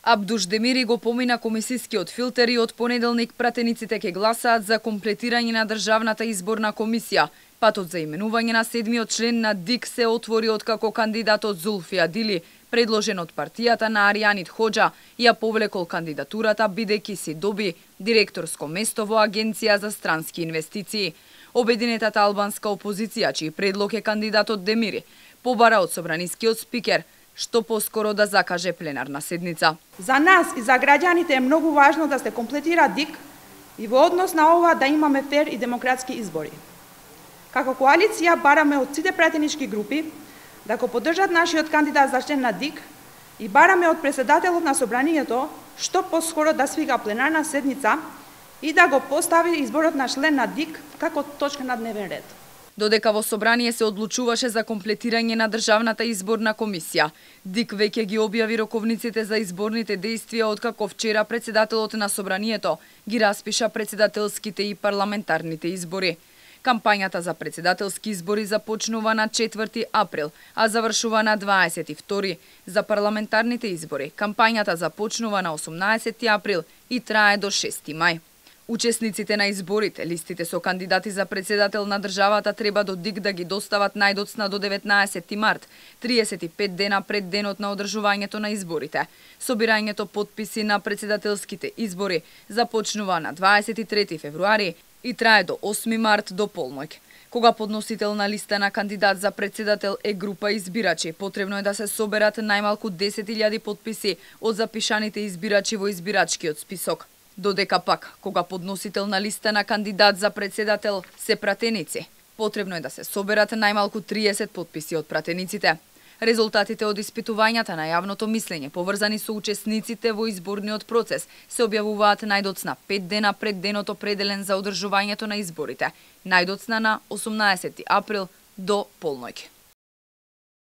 Абдуш Демири го помина комисискиот филтер и од понеделник пратениците ќе гласаат за комплетирање на државната изборна комисија. Патот за именување на седмиот член на ДИК се отвори откако кандидатот Зулфи Адили, предложен од партијата на Аријанит Хоџа, ја повлекол кандидатурата бидејќи си доби директорско место во Агенција за странски инвестиции. Обединетата албанска опозиција, чиј предлог е кандидатот Демири, побара од собранискиот спикер што поскоро да закаже пленарна седница. За нас и за граѓаните е многу важно да се комплетира ДИК и во однос на ова да имаме фер и демократски избори. Како коалиција бараме од сите пратенички групи да го поддржат нашиот кандидат за член на ДИК и бараме од председателот на собранието што поскоро да свика пленарна седница и да го постави изборот на член на ДИК како точка на дневен ред. Додека во собрание се одлучуваше за комплетирање на државната изборна комисија, ДИК веќе ги објави роковниците за изборните действија откако вчера председателот на собранието ги распиша председателските и парламентарните избори. Кампањата за председателски избори започнува на 4 април, а завршува на 22. За парламентарните избори кампањата започнува на 18 април и трае до 6 мај. Учесниците на изборите, листите со кандидати за председател на државата треба до ДИК да ги достават најдоцна до 19 март, 35 дена пред денот на одржувањето на изборите. Собирањето потписи на председателските избори започнува на 23 февруари и трае до 8 март до полноќ. Кога подносител на листа на кандидат за председател е група избирачи, потребно е да се соберат најмалку 10.000 потписи од запишаните избирачи во избирачкиот список. Додека пак, кога подносител на листа на кандидат за председател се пратеници, потребно е да се соберат најмалку 30 потписи од пратениците. Резултатите од испитувањата на јавното мислење поврзани со учесниците во изборниот процес се објавуваат најдоцна 5 дена пред денот определен за одржувањето на изборите, најдоцна на 18 април до полноќ.